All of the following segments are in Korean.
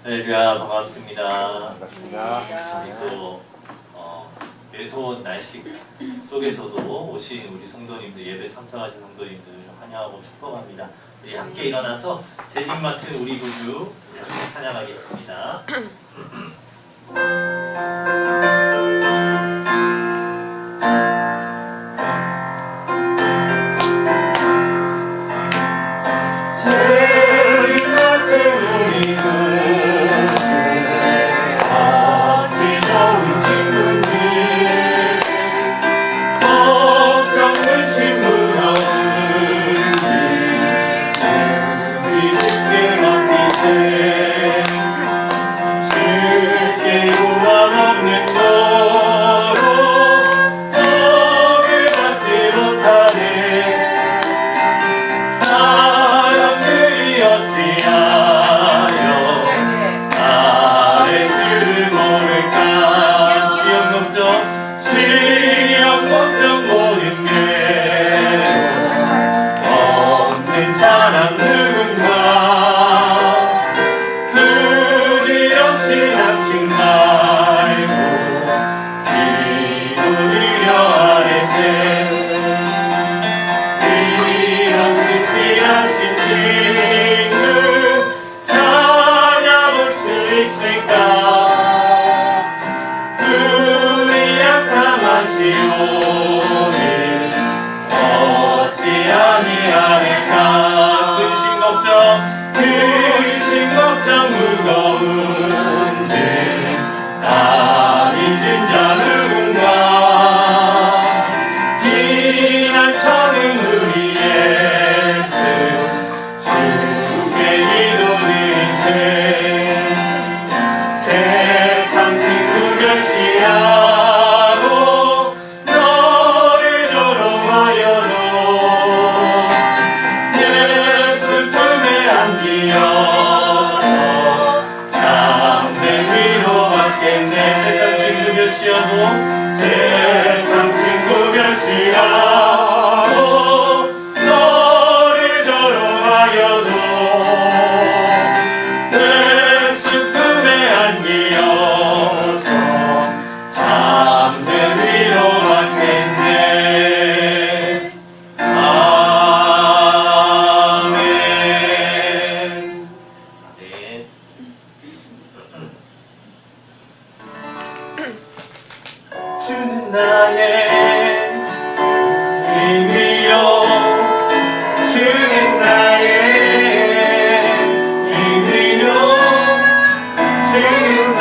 할렐루야, 반갑습니다. 반갑습니다. 우리 또 매서운 날씨 속에서도 오신 우리 성도님들, 예배 참석하신 성도님들 환영하고 축복합니다. 우리 함께 일어나서 재직 맡은 우리 구주 찬양하겠습니다. 주는 나의 힘이요, 주는 나의 힘이요, 주는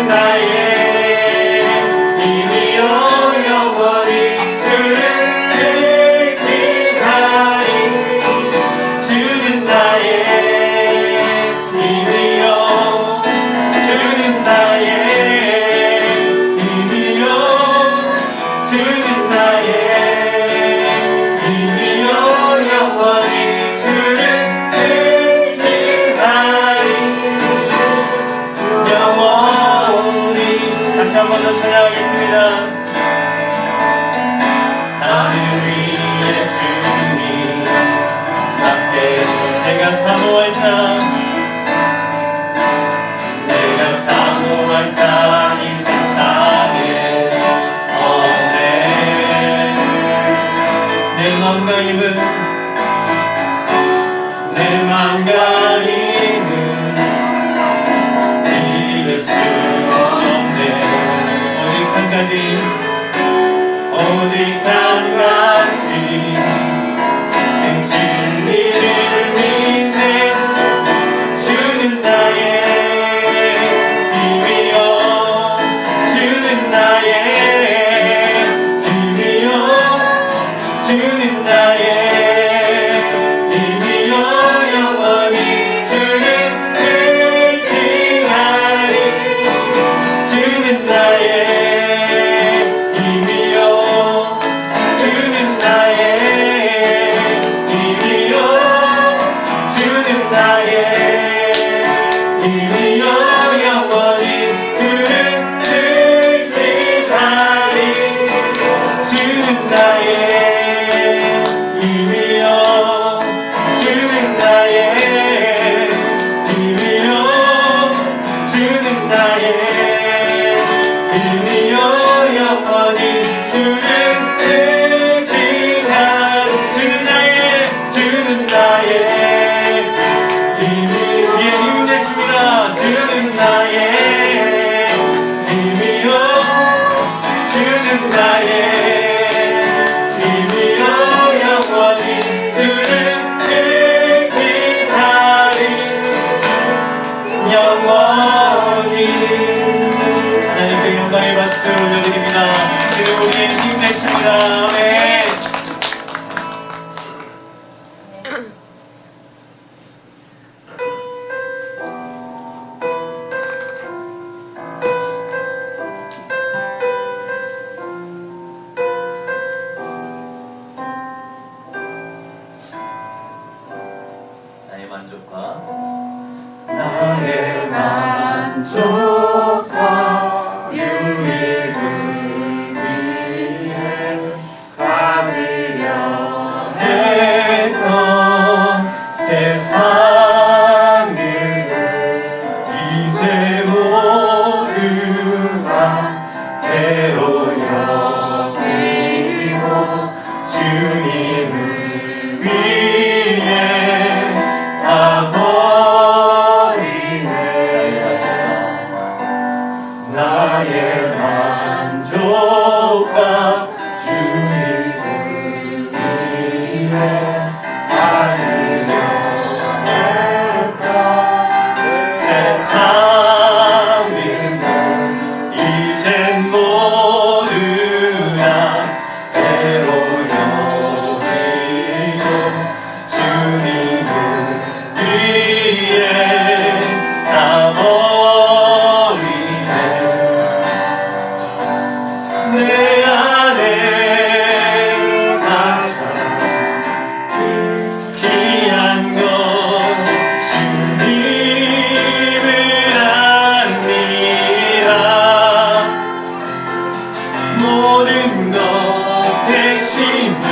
나의 힘이요, 영원히 주를 의지하리. 주는 나의 힘이요, 주는 나의 다시 한 번 더 찬양하겠습니다. 살자. 내가 사모한 자 이 세상에 없네. 내 맘과 힘은 내 맘과 힘은 이길 수 없네. 오직 한 가지, 오직 한 가지, 그 진리를 믿네. 주는 나의 힘이요, 주는 나의 힘이요, 주는 나의 하나님께 영광의 박수 올려드립니다. 그리고 우리의 힘내십니다. 아멘. 나의 만족과 나의 만족과 유익을 위해 가지려 했던 세상 일들 이제 모두가 배로 여기고 주님을 위해 나의 만족과 주님을 위해 가지려 했던 세상 일들 이젠 모두가 배로 여기고 주님을 위해 내 안에 가장 귀한 것 주님을 아니라 모든 것 되시며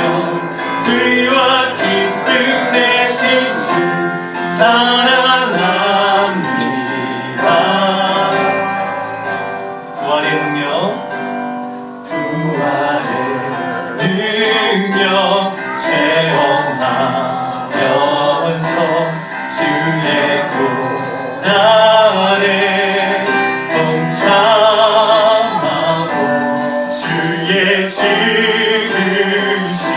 의와 기쁨 되신 주 사랑합니다. 구원의 능력 체험하면서 주의 고난에 동참하고 주의 지으신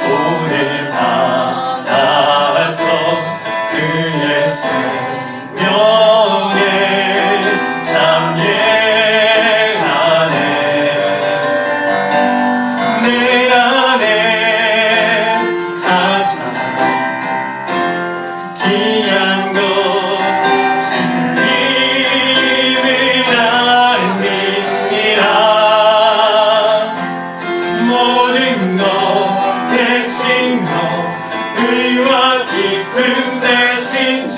오늘 받아서 그의 생명에 참여하네. 내 안에 가장 귀한 것 주님을 아니라 모든 것 대신 것 의와 기쁨 대신 주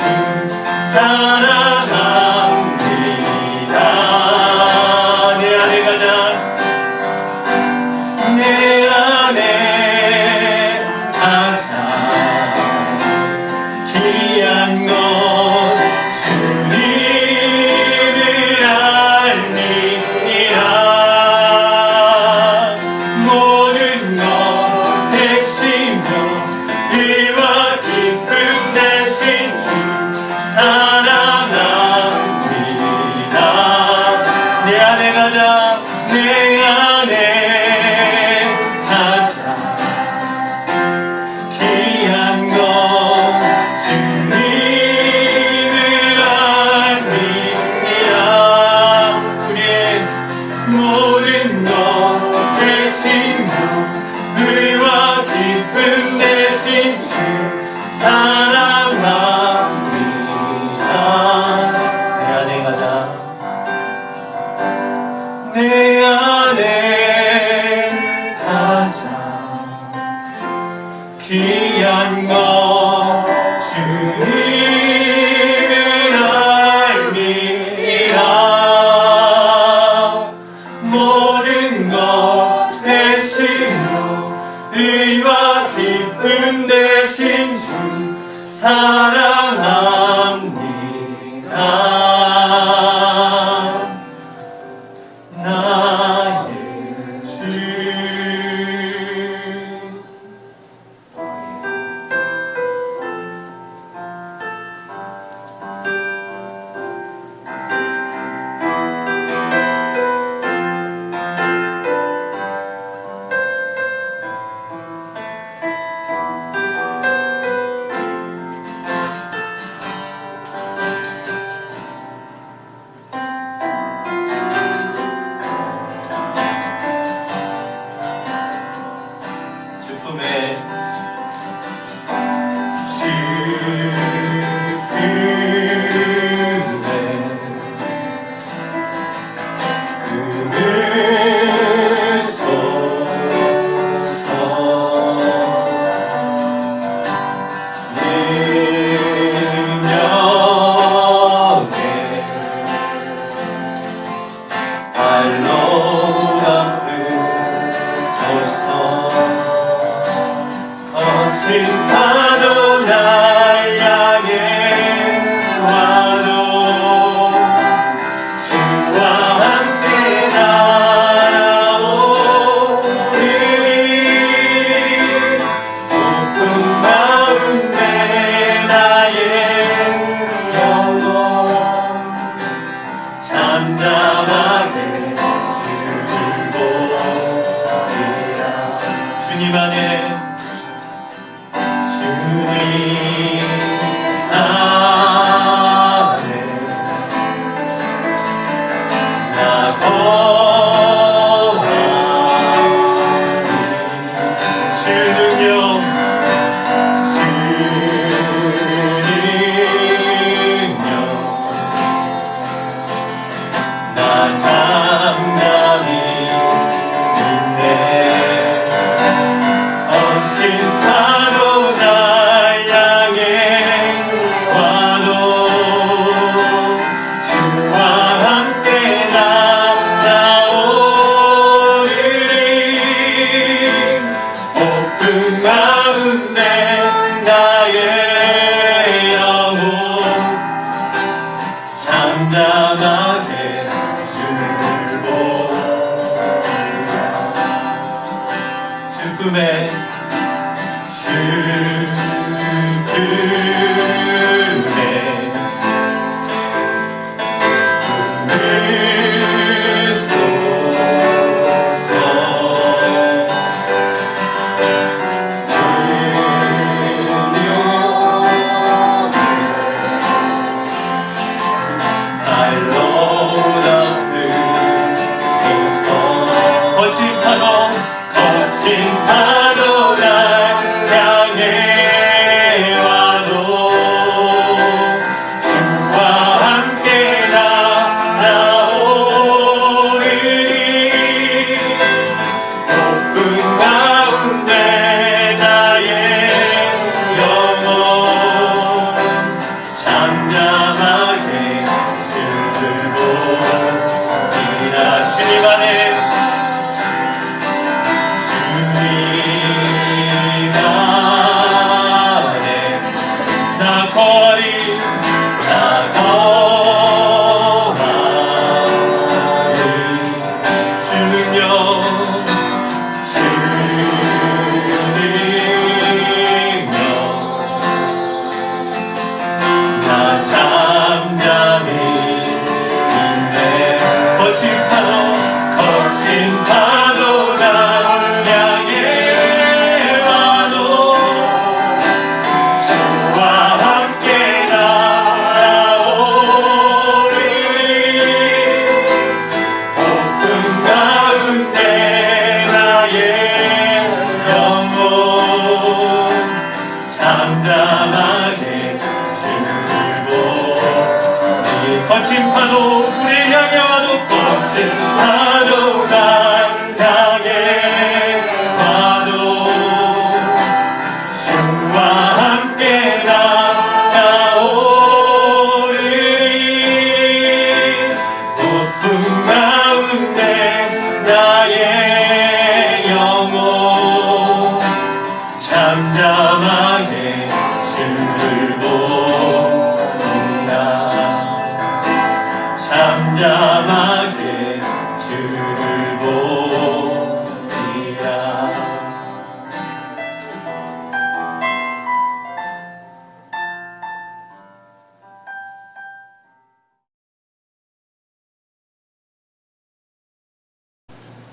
사랑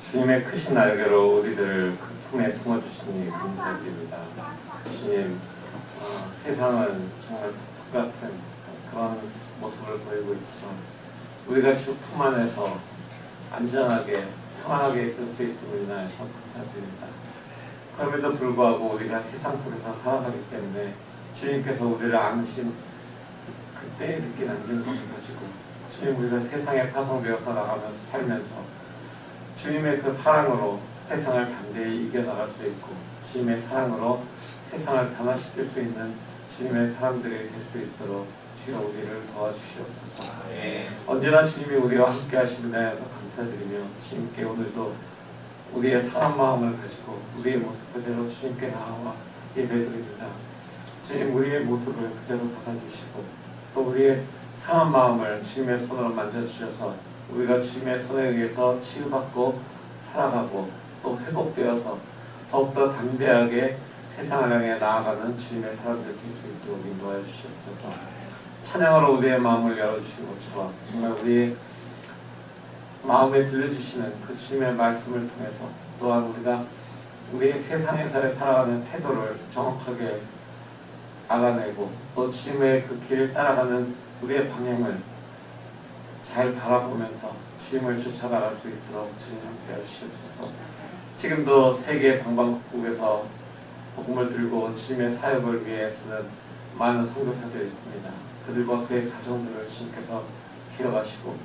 주님의 크신 날개로 우리들을 그 품에 품어주시니 감사드립니다. 주님, 세상은 정말 똑같은 그런 모습을 보이고 있지만 우리가 주 품 안에서 안전하게 평안하게 있을 수 있음을 인하여서 감사드립니다. 그럼에도 불구하고 우리가 세상 속에서 살아가기 때문에 주님께서 우리를 때에 늦게 앉은 것을 가지고 주님 우리가 세상에 파송되어서 나가면서 살면서 주님의 그 사랑으로 세상을 담대히 이겨나갈 수 있고 주님의 사랑으로 세상을 변화시킬 수 있는 주님의 사람들이 될 수 있도록 주여 우리를 도와주시옵소서. 언제나 주님이 우리와 함께 하시는 데에서 감사드리며 주님께 오늘도 우리의 사람 마음을 가지고 우리의 모습 그대로 주님께 나와 예배드립니다. 주님 우리의 모습을 그대로 받아주시고 또 우리의 상한 마음을 주님의 손으로 만져주셔서 우리가 주님의 손에 의해서 치유받고 살아가고 또 회복되어서 더욱더 담대하게 세상을 향해 나아가는 주님의 사람들 될 수 있도록 인도하여 주시옵소서. 찬양으로 우리의 마음을 열어주신 것처럼 정말 우리의 마음에 들려주시는 그 주님의 말씀을 통해서 또한 우리가 우리의 세상에서의 살아가는 태도를 정확하게 알아내고 또 주님의 그 길을 따라가는 우리의 방향을 잘 바라보면서 주님을 쫓아나갈 수 있도록 주님 함께 하시옵소서. 지금도 세계 방방곡곡에서 복음을 들고 주님의 사역을 위해 쓰는 많은 선교사들이 있습니다. 그들과 그의 가정들을 주님께서 기억하시고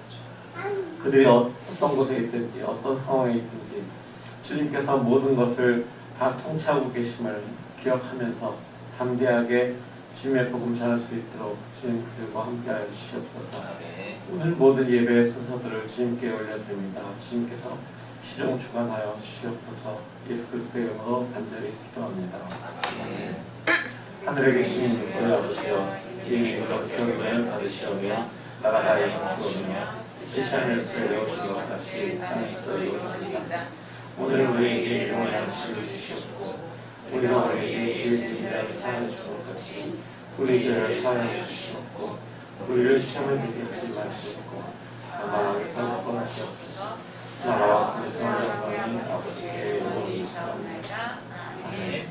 그들이 어떤 곳에 있든지 어떤 상황에 있든지 주님께서 모든 것을 다 통치하고 계심을 기억하면서 담대하게 주님의 복음 전할 수 있도록 주님 그들과 함께하여 주시옵소서. 오늘 모든 예배의 순서들을 주님께 올려드립니다. 주님께서 시종 주관하여 주시옵소서. 예수 그리스도의 이름으로 간절히 기도합니다. 하늘에 계신 우리 아버지여 이름이 그렇게 여김을 받으시오며 나라가 임하시오며 뜻이 하늘에서 이루어진 것 같이 땅에서도 이루어지리이다. 오늘 우리에게 일용할 양식을 주시옵고 우리가 우리에게 죄를 지은 자를 사하여 준 것 같이 우리 죄를 사하여 주시옵고 우리를 시험에 들게 하지 마시옵고 다만 악에서 구원하시옵소서. 나라와 권세와 영광이 아버지께 영원히 있사옵나이다. 아멘.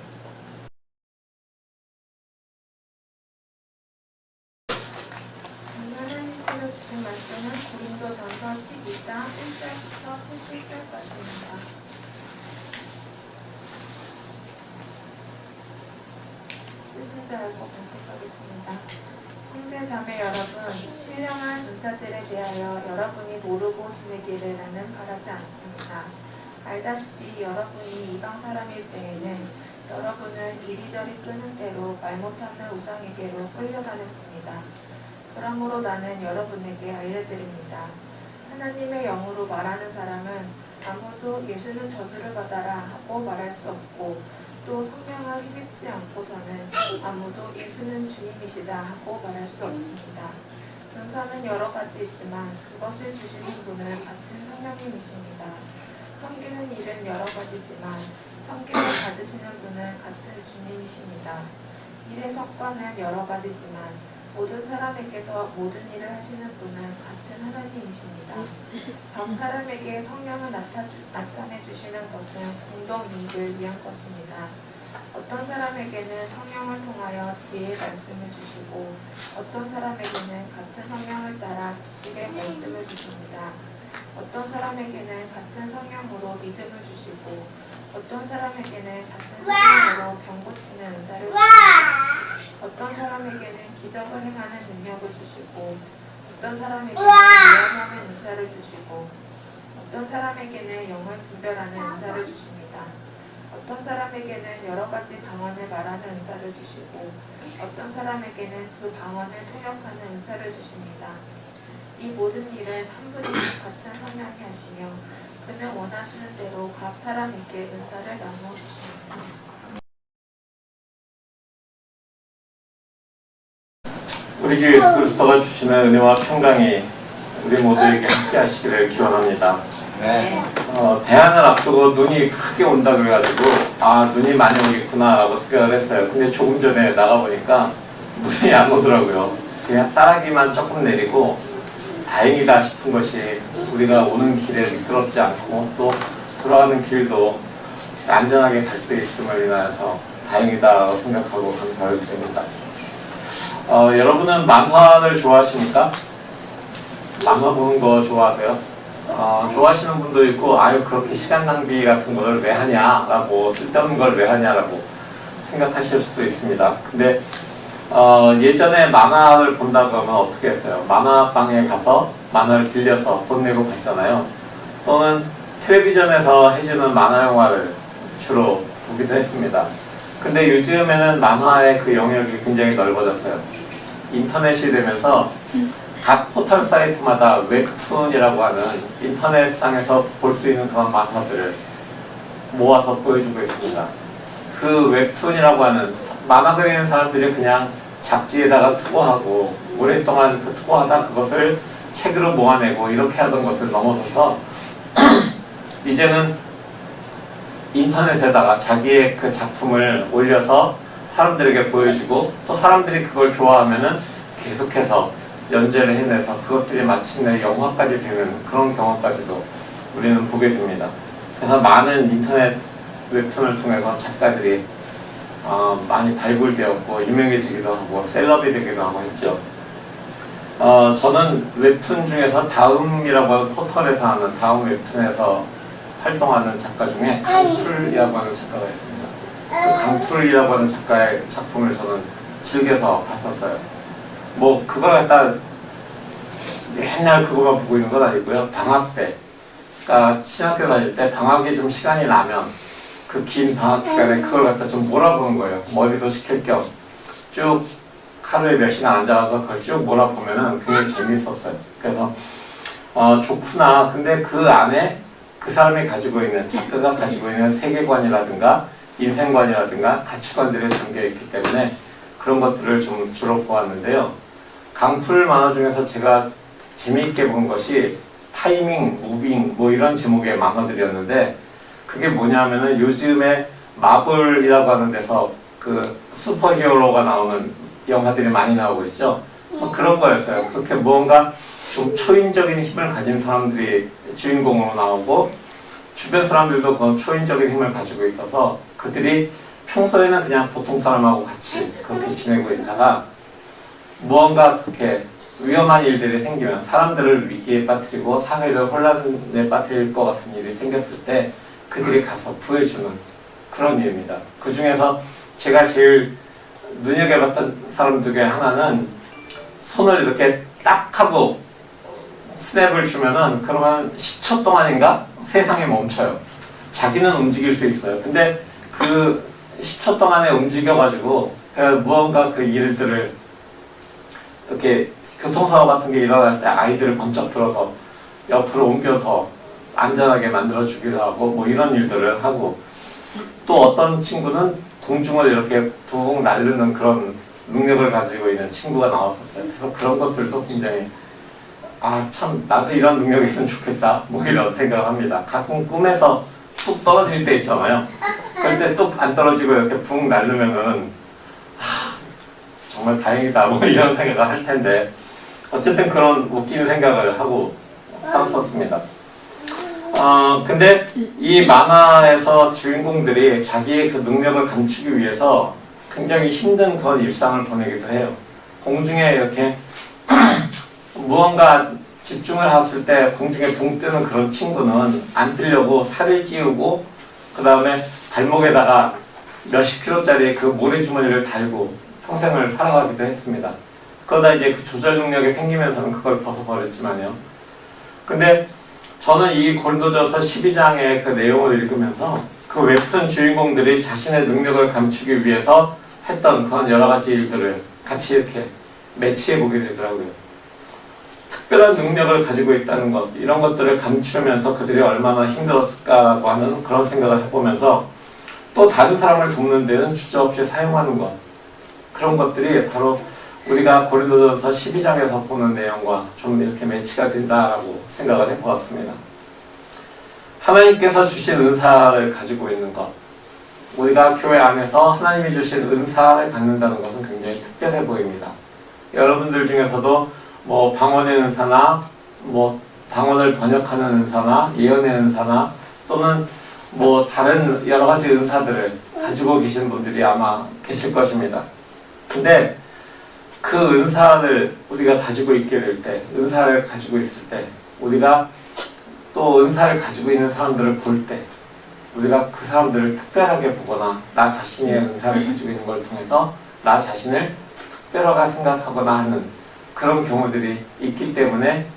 하나님께서 주신 말씀은 고린도전서 12장 1절부터 17절까지입니다. 쓰신 줄 알고 공독하겠습니다. 형제 자매 여러분, 신령한 은사들에 대하여 여러분이 모르고 지내기를 나는 바라지 않습니다. 알다시피 여러분이 이방 사람일 때에는 여러분은 이리저리 끄는 대로 말 못하는 우상에게로 끌려다녔습니다. 그러므로 나는 여러분에게 알려드립니다. 하나님의 영으로 말하는 사람은 아무도 예수는 저주를 받아라 하고 말할 수 없고 또 성령을 힘입지 않고서는 아무도 예수는 주님이시다 하고 말할 수 없습니다. 은사는 여러 가지 있지만 그것을 주시는 분은 같은 성령님이십니다. 섬기는 일은 여러 가지지만 섬김을 받으시는 분은 같은 주님이십니다. 일의 석과는 여러 가지지만 모든 사람에게서 모든 일을 하시는 분은 같은 하나님이십니다. 각 사람에게 성령을 나타내 주시는 것은 공동 이익을 위한 것입니다. 어떤 사람에게는 성령을 통하여 지혜의 말씀을 주시고 어떤 사람에게는 같은 성령을 따라 지식의 말씀을 주십니다. 어떤 사람에게는 같은 성령으로 믿음을 주시고 어떤 사람에게는 같은 성령으로 병 고치는 은사를 주십니다. 어떤 사람에게는 기적을 행하는 능력을 주시고 어떤 사람에게는 예언하는 은사를 주시고 어떤 사람에게는 영을 분별하는 은사를 주십니다. 어떤 사람에게는 여러 가지 방언을 말하는 은사를 주시고 어떤 사람에게는 그 방언을 통역하는 은사를 주십니다. 이 모든 일은 한 분이신 같은 성령이 하시며 그는 원하시는 대로 각 사람에게 은사를 나누어 주십니다. 우리 주 예수 그리스도가 주시는 은혜와 평강이 우리 모두에게 함께 하시기를 기원합니다. 대안을 앞두고 눈이 크게 온다 그래가지고 눈이 많이 오겠구나 라고 생각을 했어요. 근데 조금 전에 나가보니까 눈이 안 오더라고요. 그냥 쌀아기만 조금 내리고 다행이다 싶은 것이 우리가 오는 길에 미끄럽지 않고 또 돌아가는 길도 안전하게 갈 수 있음을 인하여서 다행이다라고 생각하고 감사를 드립니다. 여러분은 만화를 좋아하십니까? 만화 보는 거 좋아하세요? 좋아하시는 분도 있고 그렇게 시간 낭비 같은 걸 왜 하냐라고 쓸데없는 걸 왜 하냐라고 생각하실 수도 있습니다. 근데 예전에 만화를 본다고 하면 어떻게 했어요? 만화방에 가서 만화를 빌려서 돈 내고 봤잖아요. 또는 텔레비전에서 해주는 만화 영화를 주로 보기도 했습니다. 근데 요즘에는 만화의 그 영역이 굉장히 넓어졌어요. 인터넷이 되면서 각 포털 사이트마다 웹툰이라고 하는 인터넷상에서 볼 수 있는 그런 만화들을 모아서 보여주고 있습니다. 그 웹툰이라고 하는 만화 그리는 사람들이 그냥 잡지에다가 투고하고 오랫동안 그 투고하다 그것을 책으로 모아내고 이렇게 하던 것을 넘어서서 이제는 인터넷에다가 자기의 그 작품을 올려서 사람들에게 보여주고 또 사람들이 그걸 좋아하면은 계속해서 연재를 해내서 그것들이 마침내 영화까지 되는 그런 경험까지도 우리는 보게 됩니다. 그래서 많은 인터넷 웹툰을 통해서 작가들이 많이 발굴되었고 유명해지기도 하고 셀럽이 되기도 하고 했죠. 저는 웹툰 중에서 다음이라고 하는 포털에서 하는 다음 웹툰에서 활동하는 작가 중에 강풀이라고 하는 작가가 있습니다. 그 강풀이라고 하는 작가의 작품을 저는 즐겨서 봤었어요. 뭐 그걸 갖다 맨날 그거만 보고 있는 건 아니고요. 방학 때, 그러니까 신학교 다닐 때 방학에 좀 시간이 나면 그 긴 방학 기간에 그걸 갖다 좀 몰아보는 거예요. 머리도 식힐 겸 쭉 하루에 몇 시간 앉아서 그걸 쭉 몰아보면은 굉장히 재밌었어요. 그래서 좋구나. 근데 그 안에 그 사람이 가지고 있는 작가가 가지고 있는 세계관이라든가 인생관이라든가 가치관들이 담겨있기 때문에 그런 것들을 좀 주로 보았는데요. 강풀 만화 중에서 제가 재미있게 본 것이 타이밍, 무빙 뭐 이런 제목의 만화들이었는데 그게 뭐냐면은 요즘에 마블이라고 하는 데서 그 슈퍼히어로가 나오는 영화들이 많이 나오고 있죠. 그런 거였어요. 그렇게 뭔가 좀 초인적인 힘을 가진 사람들이 주인공으로 나오고 주변 사람들도 그런 초인적인 힘을 가지고 있어서 그들이 평소에는 그냥 보통 사람하고 같이 그렇게 지내고 있다가 무언가 그렇게 위험한 일들이 생기면 사람들을 위기에 빠뜨리고 사회를 혼란에 빠뜨릴 것 같은 일이 생겼을 때 그들이 가서 구해주는 그런 일입니다. 그 중에서 제가 제일 눈여겨봤던 사람 중에 하나는 손을 이렇게 딱 하고 스냅을 주면은 그러면 10초 동안인가 세상이 멈춰요. 자기는 움직일 수 있어요. 근데 그 10초 동안에 움직여가지고 무언가 그 일들을 이렇게 교통사고 같은 게 일어날 때 아이들을 번쩍 들어서 옆으로 옮겨서 안전하게 만들어주기도 하고 뭐 이런 일들을 하고 또 어떤 친구는 공중을 이렇게 붕 날르는 그런 능력을 가지고 있는 친구가 나왔었어요. 그래서 그런 것들도 굉장히 참 나도 이런 능력이 있으면 좋겠다 뭐 이런 생각을 합니다. 가끔 꿈에서 뚝 떨어질 때 있잖아요. 그럴 때 뚝 안 떨어지고 이렇게 붕 날르면은 정말 다행이다 뭐 이런 생각을 할 텐데 어쨌든 그런 웃기는 생각을 하고 살았었습니다. 근데 이 만화에서 주인공들이 자기의 그 능력을 감추기 위해서 굉장히 힘든 그런 일상을 보내기도 해요. 공중에 이렇게 무언가 집중을 했을 때 공중에 붕 뜨는 그런 친구는 안 뜨려고 살을 찌우고 그 다음에 발목에다가 몇십 킬로짜리 그 모래주머니를 달고 평생을 살아가기도 했습니다. 그러다 이제 그 조절 능력이 생기면서는 그걸 벗어버렸지만요. 근데 저는 이 고린도전서 12장의 그 내용을 읽으면서 그 웹툰 주인공들이 자신의 능력을 감추기 위해서 했던 그런 여러 가지 일들을 같이 이렇게 매치해 보게 되더라고요. 특별한 능력을 가지고 있다는 것, 이런 것들을 감추면서 그들이 얼마나 힘들었을까라고 하는 그런 생각을 해보면서 또 다른 사람을 돕는 데는 주저없이 사용하는 것, 그런 것들이 바로 우리가 고린도전서 12장에서 보는 내용과 좀 이렇게 매치가 된다라고 생각을 해보았습니다. 하나님께서 주신 은사를 가지고 있는 것, 우리가 교회 안에서 하나님이 주신 은사를 갖는다는 것은 굉장히 특별해 보입니다. 여러분들 중에서도 뭐 방언의 은사나 뭐 방언을 번역하는 은사나 예언의 은사나 또는 뭐 다른 여러 가지 은사들을 가지고 계신 분들이 아마 계실 것입니다. 근데 그 은사를 우리가 가지고 있게 될 때, 은사를 가지고 있을 때, 우리가 또 은사를 가지고 있는 사람들을 볼 때, 우리가 그 사람들을 특별하게 보거나 나 자신의 은사를 가지고 있는 걸 통해서 나 자신을 특별하게 생각하거나 하는 그런 경우들이 있기 때문에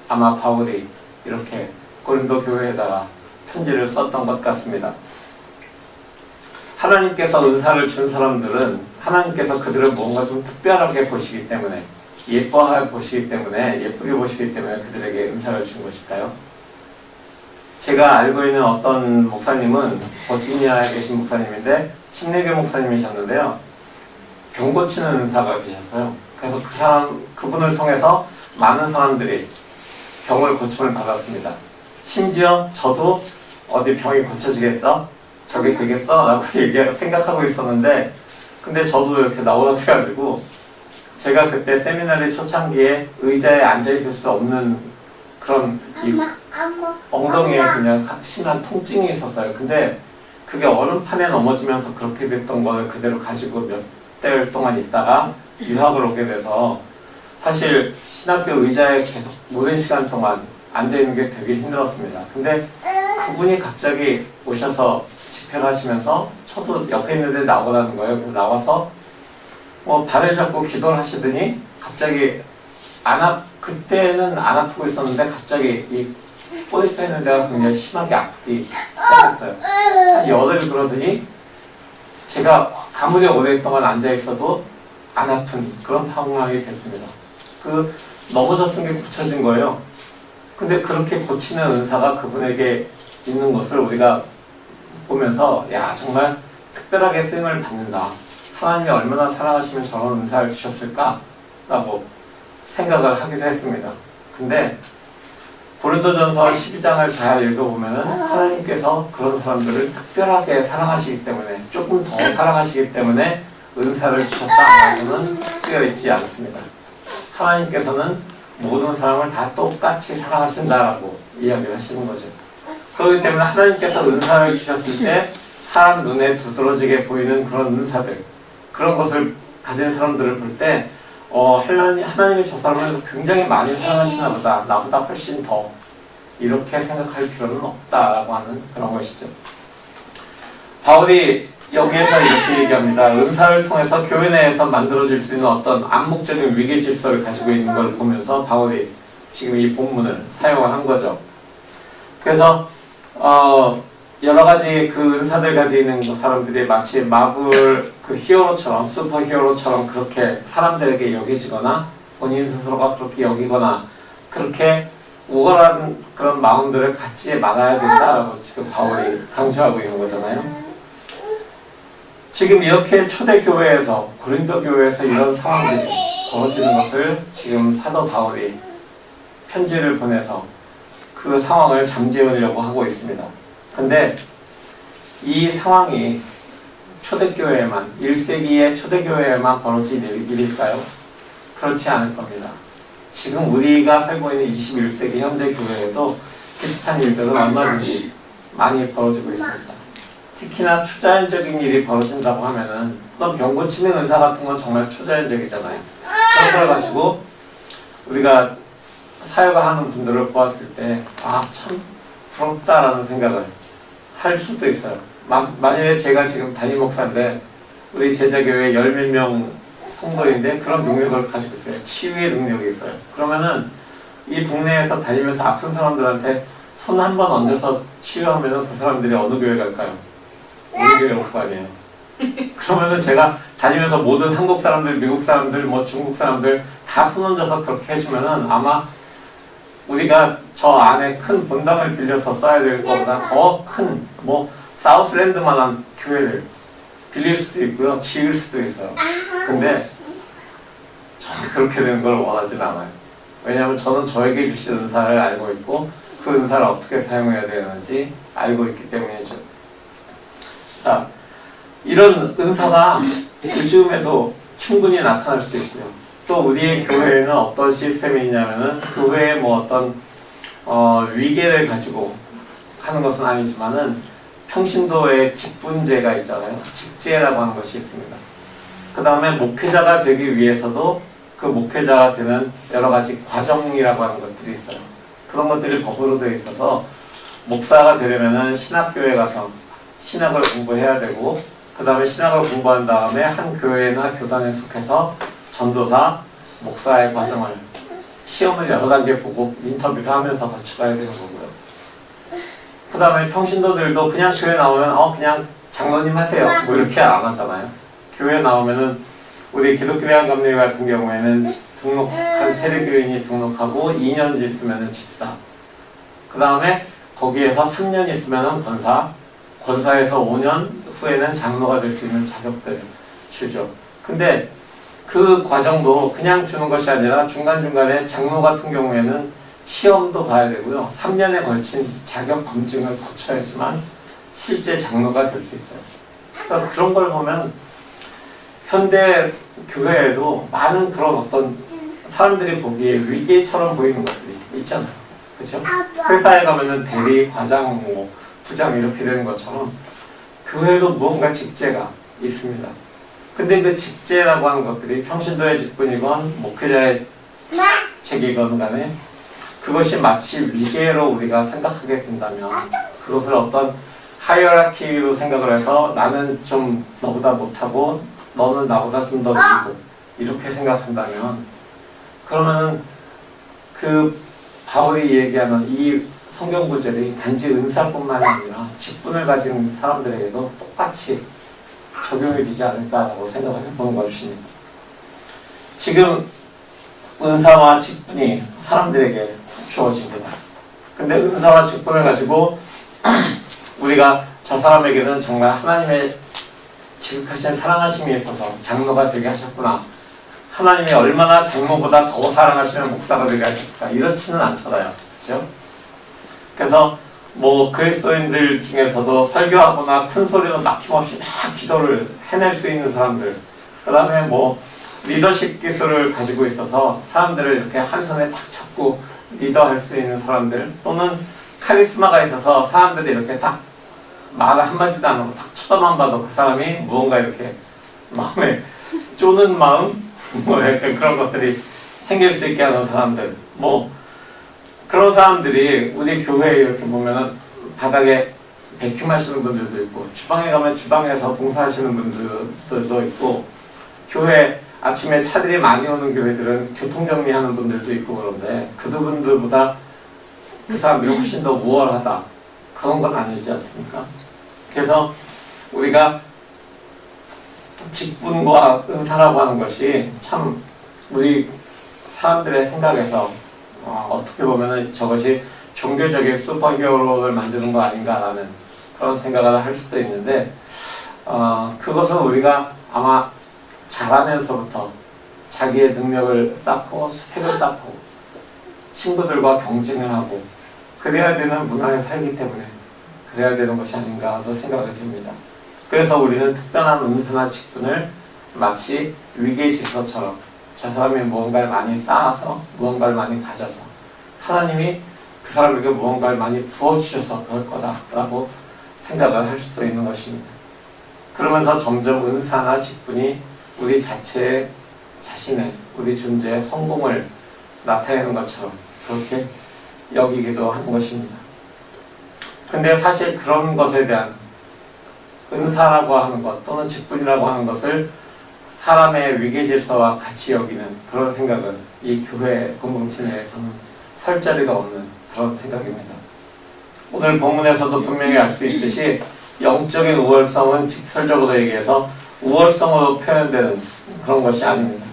아마 바울이 이렇게 고린도 교회에다가 편지를 썼던 것 같습니다. 하나님께서 은사를 준 사람들은 하나님께서 그들을 뭔가 좀 특별하게 보시기 때문에 예뻐하게 보시기 때문에 예쁘게 보시기 때문에 그들에게 은사를 준 것일까요? 제가 알고 있는 어떤 목사님은 버지니아에 계신 목사님인데 침례교 목사님이셨는데요. 병 고치는 은사가 계셨어요. 그래서 그분을 통해서 많은 사람들이 병을 고침을 받았습니다. 심지어 저도 어디 병이 고쳐지겠어? 저게 되겠어? 라고 생각하고 있었는데 근데 저도 이렇게 나오라 해가지고 제가 그때 세미나리 초창기에 의자에 앉아있을 수 없는 그런 엉덩이에 그냥 심한 통증이 있었어요. 근데 그게 얼음판에 넘어지면서 그렇게 됐던 걸 그대로 가지고 몇 달 동안 있다가 유학을 오게 돼서 사실 신학교 의자에 계속 오랜 시간 동안 앉아있는 게 되게 힘들었습니다. 근데 그분이 갑자기 오셔서 집회를 하시면서 저도 옆에 있는데 나오라는 거예요. 그래서 나와서 발을 잡고 기도를 하시더니 갑자기 그때는 안 아프고 있었는데 갑자기 이 꼬리뼈 있는 데가 굉장히 심하게 아프기 시작했어요. 한 열흘 그러더니 제가 아무리 오랫동안 앉아있어도 안 아픈 그런 상황이 됐습니다. 넘어졌던 게 고쳐진 거예요. 근데 그렇게 고치는 은사가 그분에게 있는 것을 우리가 보면서 야 정말 특별하게 쓰임을 받는다. 하나님이 얼마나 사랑하시면 저런 은사를 주셨을까? 라고 생각을 하기도 했습니다. 근데 고린도전서 12장을 잘 읽어보면 하나님께서 그런 사람들을 특별하게 사랑하시기 때문에 조금 더 사랑하시기 때문에 은사를 주셨다라고는 쓰여있지 않습니다. 하나님께서는 모든 사람을 다 똑같이 사랑하신다라고 이야기를 하시는 거죠. 그렇기 때문에 하나님께서 은사를 주셨을 때 사람 눈에 두드러지게 보이는 그런 은사들 그런 것을 가진 사람들을 볼 때 하나님이 저 사람을 굉장히 많이 사랑하시나 보다 나보다 훨씬 더 이렇게 생각할 필요는 없다라고 하는 그런 것이죠. 바울이 여기에서 이렇게 얘기합니다. 은사를 통해서 교회 내에서 만들어질 수 있는 어떤 암묵적인 위계 질서를 가지고 있는 걸 보면서 바울이 지금 이 본문을 사용을 한 거죠. 그래서 여러 가지 그 은사들 가지고 있는 사람들이 마치 마블 그 히어로처럼 슈퍼 히어로처럼 그렇게 사람들에게 여겨지거나 본인 스스로가 그렇게 여기거나 그렇게 우월한 그런 마음들을 갖지 말아야 된다라고 지금 바울이 강조하고 있는 거잖아요. 지금 이렇게 초대교회에서 고린도 교회에서 이런 상황들이 벌어지는 것을 지금 사도 바울이 편지를 보내서 그 상황을 잠재우려고 하고 있습니다. 근데 이 상황이 초대교회에만 1세기의 초대교회에만 벌어진 일일까요? 그렇지 않을 겁니다. 지금 우리가 살고 있는 21세기 현대 교회에도 비슷한 일들은 얼마든지 많이 벌어지고 있습니다. 특히나 초자연적인 일이 벌어진다고 하면은 그건 병 고치는 은사 같은 건 정말 초자연적이잖아요. 그런 걸 가지고 우리가 사역을 하는 분들을 보았을 때 참 부럽다라는 생각을 할 수도 있어요. 만약에 제가 지금 담임 목사인데 우리 제자교회 10몇 명 성도인데 그런 능력을 가지고 있어요. 치유의 능력이 있어요. 그러면은 이 동네에서 다니면서 아픈 사람들한테 손 한 번 얹어서 치유하면은 그 사람들이 어느 교회 갈까요? 우리 교회 올 거 아니에요. 그러면은 제가 다니면서 모든 한국 사람들, 미국 사람들, 중국 사람들 다 손 얹어서 그렇게 해주면은 아마 우리가 저 안에 큰 본당을 빌려서 써야 될 것보다 더 큰 사우스랜드만한 교회를 빌릴 수도 있고요. 지을 수도 있어요. 근데 저는 그렇게 되는 걸 원하진 않아요. 왜냐하면 저는 저에게 주신 은사를 알고 있고 그 은사를 어떻게 사용해야 되는지 알고 있기 때문이죠. 자, 이런 은사가 요즘에도 충분히 나타날 수 있고요. 또 우리의 교회에는 어떤 시스템이 있냐면은 교회에 어떤 위계를 가지고 하는 것은 아니지만은 평신도의 직분제가 있잖아요. 직제라고 하는 것이 있습니다. 그 다음에 목회자가 되기 위해서도 그 목회자가 되는 여러 가지 과정이라고 하는 것들이 있어요. 그런 것들이 법으로 되어 있어서 목사가 되려면은 신학교에 가서 신학을 공부해야 되고 그 다음에 신학을 공부한 다음에 한 교회나 교단에 속해서 전도사, 목사의 과정을 시험을 여러 단계 보고 인터뷰를 하면서 거쳐가야 되는 거고요. 그 다음에 평신도들도 그냥 교회 나오면 그냥 장로님 하세요 뭐 이렇게 안 하잖아요. 교회 나오면은 우리 기독교대한감리회 같은 경우에는 등록한 세례교인이 등록하고 2년 있으면은 집사, 그 다음에 거기에서 3년 있으면은 권사, 권사에서 5년 후에는 장로가 될 수 있는 자격들을 주죠. 근데 그 과정도 그냥 주는 것이 아니라 중간중간에 장로 같은 경우에는 시험도 봐야 되고요. 3년에 걸친 자격 검증을 거쳐야지만 실제 장로가 될 수 있어요. 그러니까 그런 걸 보면 현대 교회에도 많은 그런 어떤 사람들이 보기에 위기처럼 보이는 것들이 있잖아요. 그렇죠? 회사에 가면은 대리, 과장, 뭐 부장 이렇게 되는 것처럼 교회도 무언가 직제가 있습니다. 근데 그 직제라고 하는 것들이 평신도의 직분이건 목회자의 책이건 간에 그것이 마치 위계로 우리가 생각하게 된다면 그것을 어떤 하이어라키로 생각을 해서 나는 좀 너보다 못하고 너는 나보다 좀 더 높고 이렇게 생각한다면 그러면은 그 바울이 얘기하는 이 성경 구절이 단지 은사뿐만이 아니라 직분을 가진 사람들에게도 똑같이 적용이 되지 않을까라고 생각을 해보는 것입니다. 지금 은사와 직분이 사람들에게 주어집니다. 근데 은사와 직분을 가지고 우리가 저 사람에게는 정말 하나님의 지극하신 사랑하심이 있어서 장로가 되게 하셨구나, 하나님이 얼마나 장로보다 더 사랑하시면 목사가 되게 하셨을까, 이렇지는 않잖아요. 그렇죠? 그래서 뭐 그리스도인들 중에서도 설교하거나 큰 소리로 막힘없이 막 기도를 해낼 수 있는 사람들, 그 다음에 뭐 리더십 기술을 가지고 있어서 사람들을 이렇게 한 손에 딱 잡고 리더할 수 있는 사람들, 또는 카리스마가 있어서 사람들이 이렇게 딱 말을 한마디도 안 하고 딱 쳐다만 봐도 그 사람이 무언가 이렇게 마음에 쪼는 마음, 뭐 약간 그런 것들이 생길 수 있게 하는 사람들, 뭐 그런 사람들이 우리 교회에 이렇게 보면은 바닥에 베큐 하시는 분들도 있고, 주방에 가면 주방에서 봉사하시는 분들도 있고, 교회 아침에 차들이 많이 오는 교회들은 교통정리하는 분들도 있고, 그런데 그분들보다 그 사람들이 훨씬 더 우월하다, 그런 건 아니지 않습니까? 그래서 우리가 직분과 은사라고 하는 것이 참 우리 사람들의 생각에서 어떻게 보면 저것이 종교적인 슈퍼히어로를 만드는 거 아닌가라는 그런 생각을 할 수도 있는데, 그것은 우리가 아마 자라면서부터 자기의 능력을 쌓고 스펙을 쌓고 친구들과 경쟁을 하고 그래야 되는 문화에 살기 때문에 그래야 되는 것이 아닌가도 생각이 됩니다. 그래서 우리는 특별한 은사나 직분을 마치 위계 질서처럼 저 사람이 무언가를 많이 쌓아서 무언가를 많이 가져서 하나님이 그 사람에게 무언가를 많이 부어주셔서 그럴 거다라고 생각을 할 수도 있는 것입니다. 그러면서 점점 은사나 직분이 우리 자신의 우리 존재의 성공을 나타내는 것처럼 그렇게 여기기도 하는 것입니다. 근데 사실 그런 것에 대한 은사라고 하는 것 또는 직분이라고 하는 것을 사람의 위계질서와 같이 여기는 그런 생각은 이 교회 공동체 내에서는 설 자리가 없는 그런 생각입니다. 오늘 본문에서도 분명히 알 수 있듯이 영적인 우월성은 직설적으로 얘기해서 우월성으로 표현되는 그런 것이 아닙니다.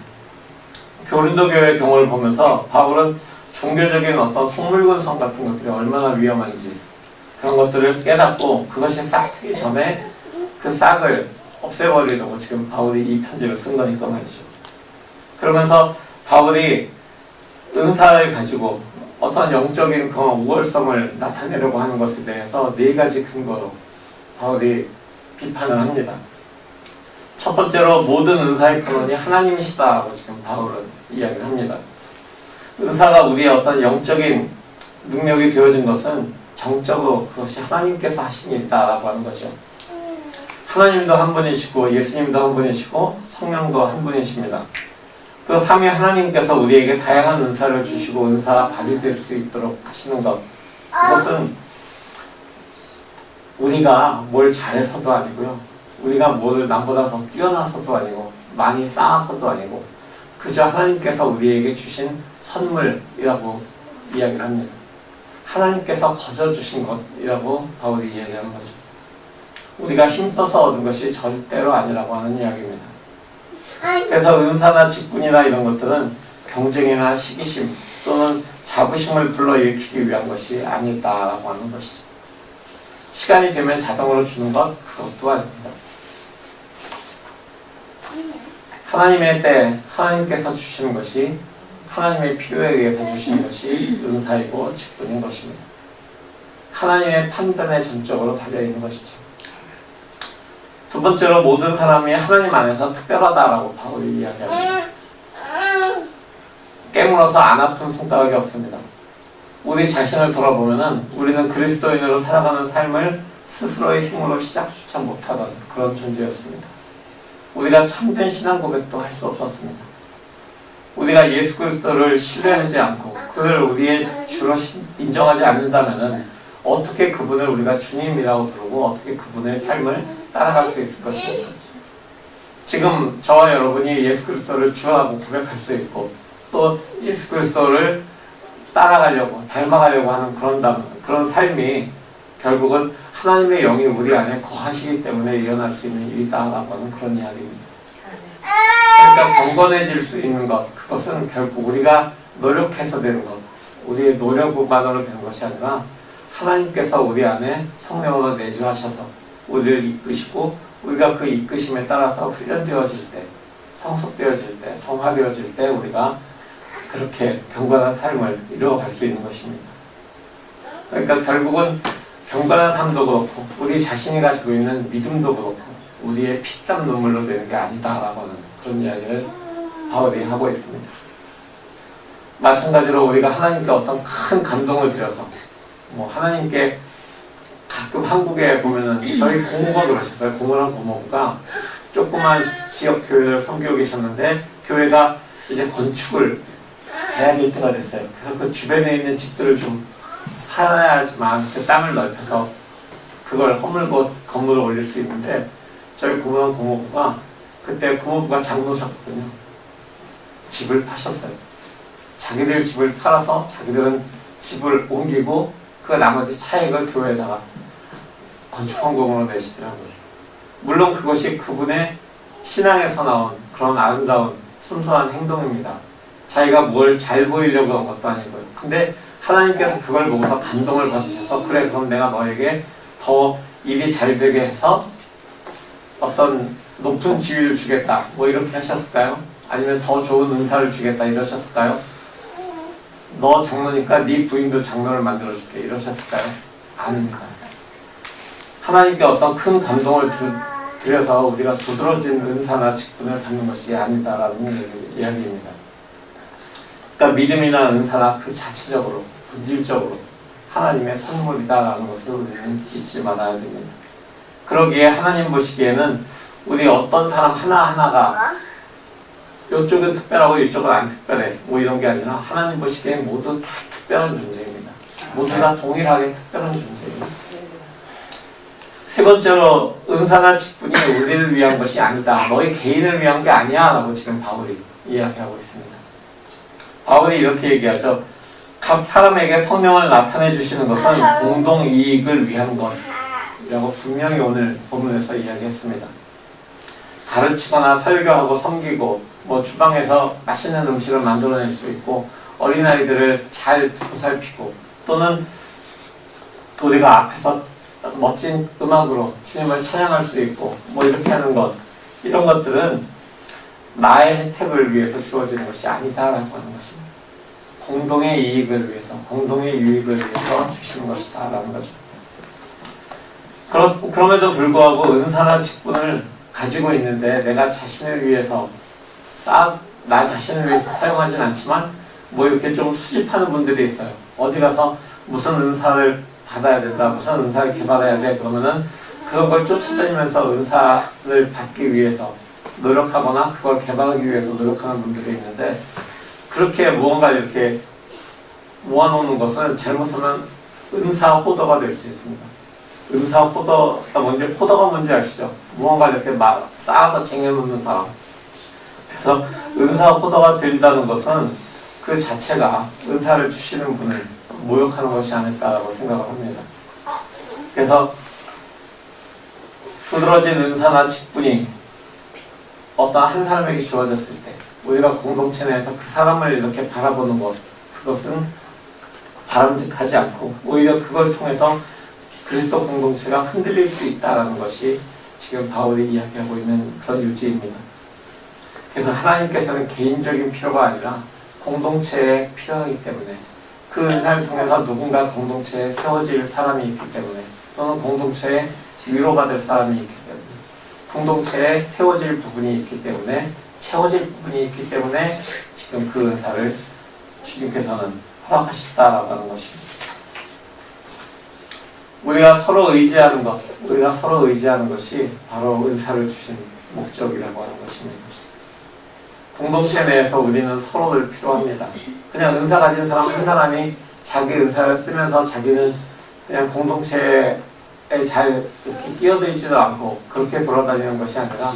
고린도 교회의 경우를 보면서 바울은 종교적인 어떤 속물근성 같은 것들이 얼마나 위험한지 그런 것들을 깨닫고 그것이 싹트기 전에 그 싹을 없애버리려고 지금 바울이 이 편지를 쓴 거니까 말이죠. 그러면서 바울이 은사를 가지고 어떤 영적인 그런 우월성을 나타내려고 하는 것에 대해서 네 가지 근거로 바울이 비판을 합니다. 첫 번째로 모든 은사의 근원이 하나님이시다라고 지금 바울은 이야기를 합니다. 은사가 우리의 어떤 영적인 능력이 되어진 것은 정적으로 그것이 하나님께서 하신 일이다라고 하는 거죠. 하나님도 한 분이시고 예수님도 한 분이시고 성령도 한 분이십니다. 그 삼위 하나님께서 우리에게 다양한 은사를 주시고 은사가 발휘될 수 있도록 하시는 것, 그것은 우리가 뭘 잘해서도 아니고요, 우리가 뭘 남보다 더 뛰어나서도 아니고 많이 쌓아서도 아니고 그저 하나님께서 우리에게 주신 선물이라고 이야기를 합니다. 하나님께서 거저 주신 것이라고 바울이 이야기하는 거죠. 우리가 힘써서 얻은 것이 절대로 아니라고 하는 이야기입니다. 그래서 은사나 직분이나 이런 것들은 경쟁이나 시기심 또는 자부심을 불러일으키기 위한 것이 아니다라고 하는 것이죠. 시간이 되면 자동으로 주는 것 그것도 아닙니다. 하나님의 때 하나님께서 주시는 것이 하나님의 필요에 의해서 주시는 것이 은사이고 직분인 것입니다. 하나님의 판단에 전적으로 달려있는 것이죠. 두 번째로 모든 사람이 하나님 안에서 특별하다라고 바울이 이야기합니다. 깨물어서 안 아픈 손가락이 없습니다. 우리 자신을 돌아보면은 우리는 그리스도인으로 살아가는 삶을 스스로의 힘으로 시작조차 못하던 그런 존재였습니다. 우리가 참된 신앙 고백도 할 수 없었습니다. 우리가 예수 그리스도를 신뢰하지 않고 그를 우리의 주로 인정하지 않는다면은 어떻게 그분을 우리가 주님이라고 부르고 어떻게 그분의 삶을 따라갈 수 있을 것입니까? 지금 저와 여러분이 예수 그리스도를 주라고 고백할 수 있고 또 예수 그리스도를 따라가려고 닮아가려고 하는 그런 삶이 결국은 하나님의 영이 우리 안에 거하시기 때문에 일어날 수 있는 일이다라고 하는 그런 이야기입니다. 그러니까 경건해질 수 있는 것, 그것은 결국 우리가 노력해서 되는 것, 우리의 노력만으로 되는 것이 아니라 하나님께서 우리 안에 성령으로 내주하셔서 우리를 이끄시고 우리가 그 이끄심에 따라서 훈련되어질 때, 성숙되어질 때, 성화되어질 때 우리가 그렇게 경건한 삶을 이루어갈 수 있는 것입니다. 그러니까 결국은 경건한 삶도 그렇고 우리 자신이 가지고 있는 믿음도 그렇고 우리의 피땀 눈물로 되는 게 아니다라고 하는 그런 이야기를 바울이 하고 있습니다. 마찬가지로 우리가 하나님께 어떤 큰 감동을 드려서 하나님께 가끔 한국에 보면은 저희 고모가 그러셨어요. 고모랑 고모가 조그만 지역 교회를 섬기고 계셨는데 교회가 이제 건축을 해야 될 때가 됐어요. 그래서 그 주변에 있는 집들을 좀 사야지만 그 땅을 넓혀서 그걸 허물고 건물을 올릴 수 있는데 저희 고모랑 고모부가 그때 고모부가 장로셨거든요. 집을 파셨어요. 자기들 집을 팔아서 자기들은 집을 옮기고 그 나머지 차익을 교회에다가 건축헌금으로 내시더라고요. 물론 그것이 그분의 신앙에서 나온 그런 아름다운 순수한 행동입니다. 자기가 뭘 잘 보이려고 한 것도 아니고요. 근데 하나님께서 그걸 보고서 감동을 받으셔서 그래 그럼 내가 너에게 더 일이 잘 되게 해서 어떤 높은 지위를 주겠다 이렇게 하셨을까요? 아니면 더 좋은 은사를 주겠다 이러셨을까요? 너 장로니까 네 부인도 장로를 만들어줄게 이러셨을까요? 아닙니다. 하나님께 어떤 큰 감동을 드려서 우리가 두드러진 은사나 직분을 받는 것이 아니다라는 이야기입니다. 그러니까 믿음이나 은사나 그 자체적으로 본질적으로 하나님의 선물이다라는 것을 우리는 잊지 말아야 됩니다. 그러기에 하나님 보시기에는 우리 어떤 사람 하나하나가 이쪽은 특별하고 이쪽은 안 특별해 이런 게 아니라 하나님 보시기엔 모두 다 특별한 존재입니다. 모두 다 동일하게 특별한 존재입니다. 세 번째로 은사나 직분이 우리를 위한 것이 아니다. 너희 개인을 위한 게 아니야 라고 지금 바울이 이야기하고 있습니다. 바울이 이렇게 얘기하죠. 각 사람에게 성령을 나타내 주시는 것은 공동 이익을 위한 것이라고 분명히 오늘 본문에서 이야기했습니다. 가르치거나 설교하고 섬기고 주방에서 맛있는 음식을 만들어낼 수 있고 어린아이들을 잘 보살피고 또는 우리가 앞에서 멋진 음악으로 주님을 찬양할 수 있고 이렇게 하는 것 이런 것들은 나의 혜택을 위해서 주어지는 것이 아니다라고 하는 것입니다. 공동의 이익을 위해서 공동의 유익을 위해서 주시는 것이다 라는 거죠. 그럼에도 불구하고 은사나 직분을 가지고 있는데 내가 자신을 위해서 나 자신을 위해서 사용하진 않지만 이렇게 좀 수집하는 분들이 있어요. 어디 가서 무슨 은사를 받아야 된다, 무슨 은사를 개발해야 돼 그러면은 그걸 쫓아다니면서 은사를 받기 위해서 노력하거나 그걸 개발하기 위해서 노력하는 분들이 있는데 그렇게 무언가 이렇게 모아놓는 것은 잘못하면 은사 호더가 될 수 있습니다. 은사 호더가 호더가 뭔지 아시죠? 무언가 이렇게 막 쌓아서 쟁여놓는 사람. 그래서 은사 호도가 된다는 것은 그 자체가 은사를 주시는 분을 모욕하는 것이 아닐까라고 생각을 합니다. 그래서 두드러진 은사나 직분이 어떤 한 사람에게 주어졌을 때 우리가 공동체 내에서 그 사람을 이렇게 바라보는 것, 그것은 바람직하지 않고 오히려 그걸 통해서 그리스도 공동체가 흔들릴 수 있다는 것이 지금 바울이 이야기하고 있는 그런 유지입니다. 그래서 하나님께서는 개인적인 필요가 아니라 공동체에 필요하기 때문에 그 은사를 통해서 누군가 공동체에 세워질 사람이 있기 때문에 또는 공동체에 위로받을 사람이 있기 때문에 공동체에 세워질 부분이 있기 때문에 채워질 부분이 있기 때문에 지금 그 은사를 주님께서는 허락하셨다라고 하는 것입니다. 우리가 서로 의지하는 것이 바로 은사를 주신 목적이라고 하는 것입니다. 공동체 내에서 우리는 서로를 필요합니다. 그냥 은사 가진 사람 한 사람이 자기 은사를 쓰면서 자기는 그냥 공동체에 잘 이렇게 끼어들지도 않고 그렇게 돌아다니는 것이 아니라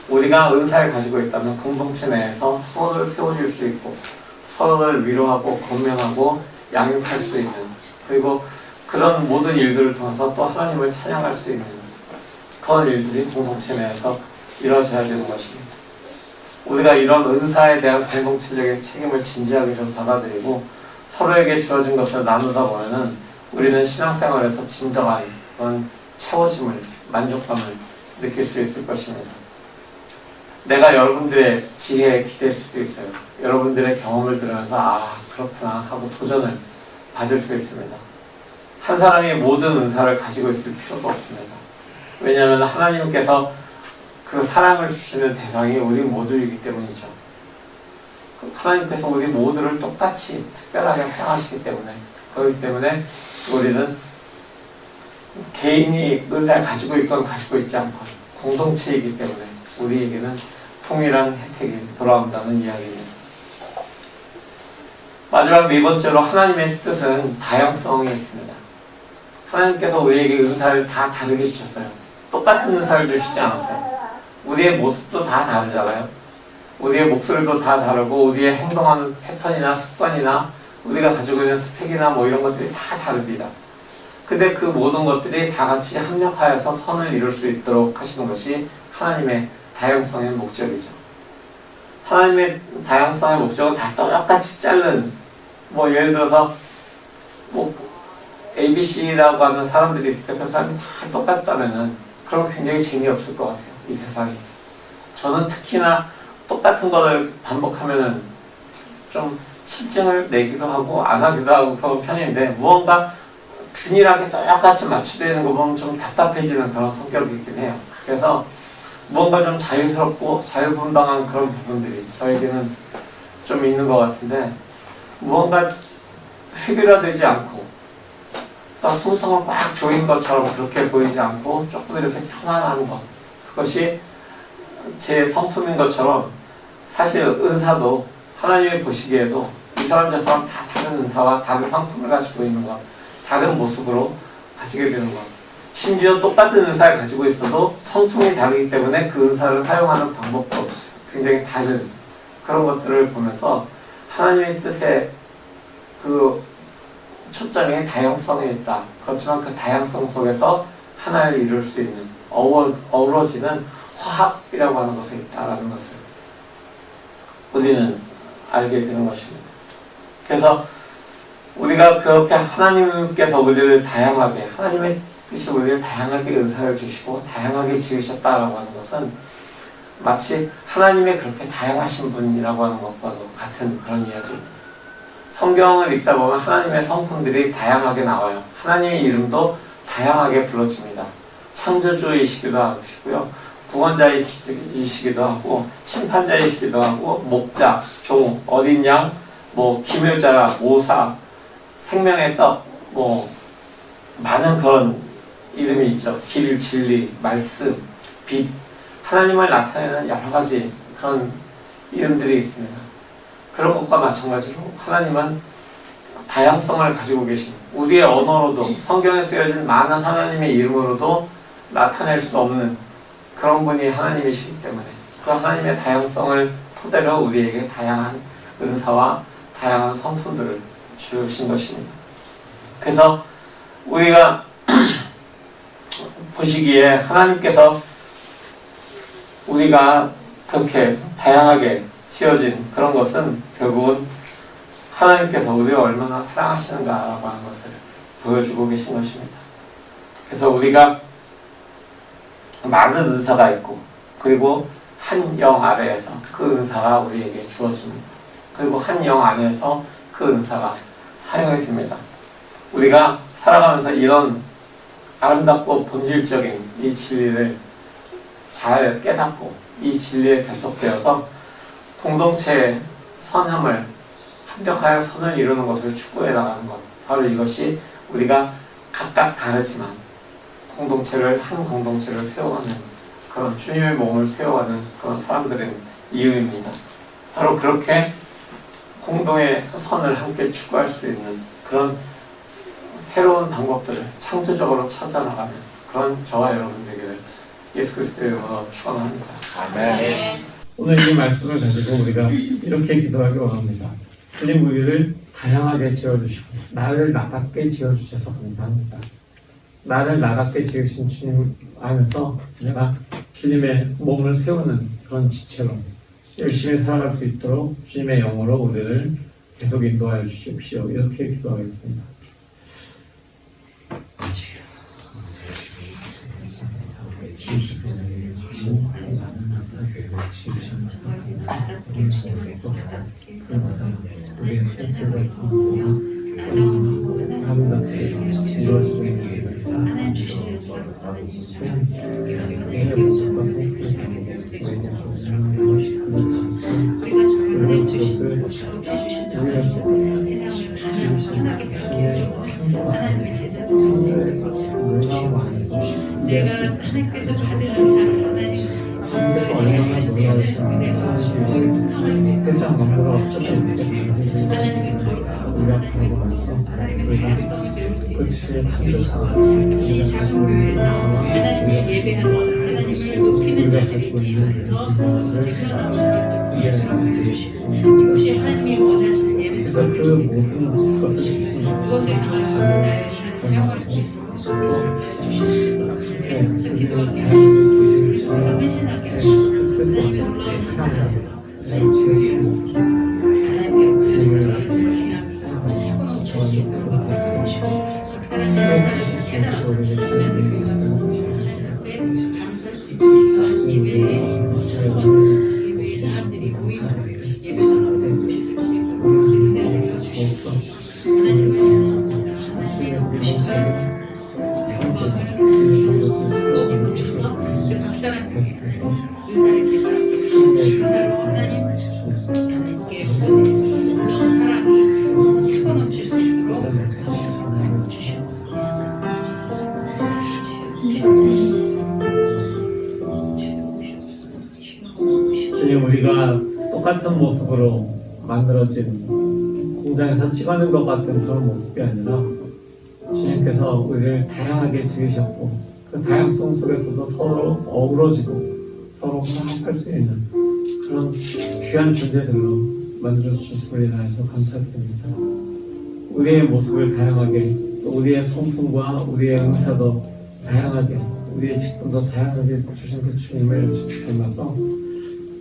우리가 은사를 가지고 있다면 공동체 내에서 서로를 세워줄 수 있고 서로를 위로하고 권면하고 양육할 수 있는, 그리고 그런 모든 일들을 통해서 또 하나님을 찬양할 수 있는 그런 일들이 공동체 내에서 이루어져야 되는 것입니다. 우리가 이런 은사에 대한 공동체적인 책임을 진지하게 좀 받아들이고 서로에게 주어진 것을 나누다 보면은 우리는 신앙생활에서 진정한 그런 채워짐을, 만족감을 느낄 수 있을 것입니다. 내가 여러분들의 지혜에 기댈 수도 있어요. 여러분들의 경험을 들으면서 아 그렇구나 하고 도전을 받을 수 있습니다. 한 사람이 모든 은사를 가지고 있을 필요가 없습니다. 왜냐하면 하나님께서 그 사랑을 주시는 대상이 우리 모두이기 때문이죠. 하나님께서 우리 모두를 똑같이 특별하게 사랑하시기 때문에, 그렇기 때문에 우리는 개인이 은사를 가지고 있건 가지고 있지 않건 공동체이기 때문에 우리에게는 동일한 혜택이 돌아온다는 이야기입니다. 마지막 네 번째로 하나님의 뜻은 다양성이 있습니다. 하나님께서 우리에게 은사를 다 다르게 주셨어요. 똑같은 은사를 주시지 않았어요. 우리의 모습도 다 다르잖아요. 우리의 목소리도 다 다르고 우리의 행동하는 패턴이나 습관이나 우리가 가지고 있는 스펙이나 뭐 이런 것들이 다 다릅니다. 근데 그 모든 것들이 다 같이 합력하여서 선을 이룰 수 있도록 하시는 것이 하나님의 다양성의 목적이죠. 하나님의 다양성의 목적은 다 똑같이 자른, 뭐 예를 들어서 뭐 ABC라고 하는 사람들이 있을 때 그 사람이 다 똑같다면은 그럼 굉장히 재미없을 것 같아요. 이 세상이. 저는 특히나 똑같은 거를 반복하면은 좀 실증을 내기도 하고 안 하기도 하고 그런 편인데 무언가 균일하게 똑같이 맞춰지는 거 보면 좀 답답해지는 그런 성격이긴 해요. 그래서 무언가 좀 자유스럽고 자유분방한 그런 부분들이 저에게는 좀 있는 것 같은데 무언가 획일화되지 않고 또 숨통을 꽉 조인 것처럼 그렇게 보이지 않고 조금 이렇게 편안한 것, 그것이 제 성품인 것처럼 사실 은사도 하나님이 보시기에도 이 사람 저 사람 다 다른 은사와 다른 성품을 가지고 있는 것, 다른 모습으로 가지게 되는 것, 심지어 똑같은 은사를 가지고 있어도 성품이 다르기 때문에 그 은사를 사용하는 방법도 굉장히 다른 그런 것들을 보면서 하나님의 뜻에 그 초점이 다양성에 있다. 그렇지만 그 다양성 속에서 하나를 이룰 수 있는 어우러지는 화합이라고 하는 것에 있다라는 것을 우리는 알게 되는 것입니다. 그래서 우리가 그렇게 하나님께서 우리를 다양하게, 하나님의 뜻이 우리를 다양하게 은사를 주시고 다양하게 지으셨다라고 하는 것은 마치 하나님의 그렇게 다양하신 분이라고 하는 것과도 같은 그런 이야기입니다. 성경을 읽다 보면 하나님의 성품들이 다양하게 나와요. 하나님의 이름도 다양하게 불러집니다. 창조주이시기도 하시고요, 구원자이시기도 하고, 심판자이시기도 하고, 목자, 종, 어린 양, 뭐 기묘자, 모사, 생명의 떡, 뭐 많은 그런 이름이 있죠. 길, 진리, 말씀, 빛, 하나님을 나타내는 여러 가지 그런 이름들이 있습니다. 그런 것과 마찬가지로 하나님은 다양성을 가지고 계신, 우리의 언어로도 성경에 쓰여진 많은 하나님의 이름으로도 나타낼 수 없는 그런 분이 하나님이시기 때문에 그 하나님의 다양성을 토대로 우리에게 다양한 은사와 다양한 성품들을 주신 것입니다. 그래서 우리가 보시기에 하나님께서 우리가 그렇게 다양하게 지어진 그런 것은 결국은 하나님께서 우리를 얼마나 사랑하시는가라고 하는 것을 보여주고 계신 것입니다. 그래서 우리가 많은 은사가 있고 그리고 한 영 아래에서 그 은사가 우리에게 주어집니다. 그리고 한 영 안에서 그 은사가 사용이 됩니다. 우리가 살아가면서 이런 아름답고 본질적인 이 진리를 잘 깨닫고 이 진리에 계속되어서 공동체의 선함을 완벽하게 선을 이루는 것을 추구해 나가는 것, 바로 이것이 우리가 각각 다르지만 공동체를 한 공동체를 세워가는 그런 주님의 몸을 세워가는 그런 사람들의 이유입니다. 바로 그렇게 공동의 선을 함께 추구할 수 있는 그런 새로운 방법들을 창조적으로 찾아나가는 그런 저와 여러분 되기를 예수 그리스도의 이름으로 축원합니다. 아멘. 오늘 이 말씀을 가지고 우리가 이렇게 기도하기 원합니다. 주님 우리를 다양하게 지어주시고 나를 나답게 지어주셔서 감사합니다. 나를 나답게 지으신 주님 안에서 내가 주님의 몸을 세우는 그런 지체로 열심히 살아갈 수 있도록 주님의 영으로 우리를 계속 인도하여 주십시오. 이렇게 기도하겠습니다. 우리의 생각을 통해서 아름답게 이루어지고 있는지를 우리의 모습과 성품을 우리에게 주시는 우리는 그것을 우리의 지으신 주의 창조와 창조의 놀라움 안에서 이해할 수 있는 주님께서 얼마나 놀라우신 참 세상 만물을 어쩌고 이렇게 가능해지는지 우리가 바라고 나서 우리가 그 주의 창조사와 우리가 가지고 있는 인사와 우리가 가지고 있는 인사를 이해할 수 있게 그래서 그 모든 것을 주신 주님을 건강하고 우리를 다양하게 지으신 주님의 뜻을 사랑합니다. 주님, 우리가 똑같은 모습으로 만들어진 공장에서 찍어낸 것 같은 그런 모습이 아니라 주님께서 우리를 다양하게 지으셨고 그 다양성 속에서도 서로 어우러지고 서로 화합할 수 있는 그런 귀한 존재들로 만들어주셨음을 인하여서 감사드립니다. 우리의 모습을 다양하게, 또 우리의 성품과 우리의 은사도 다양하게, 우리의 직분도 다양하게 주신 그 주님을 닮아서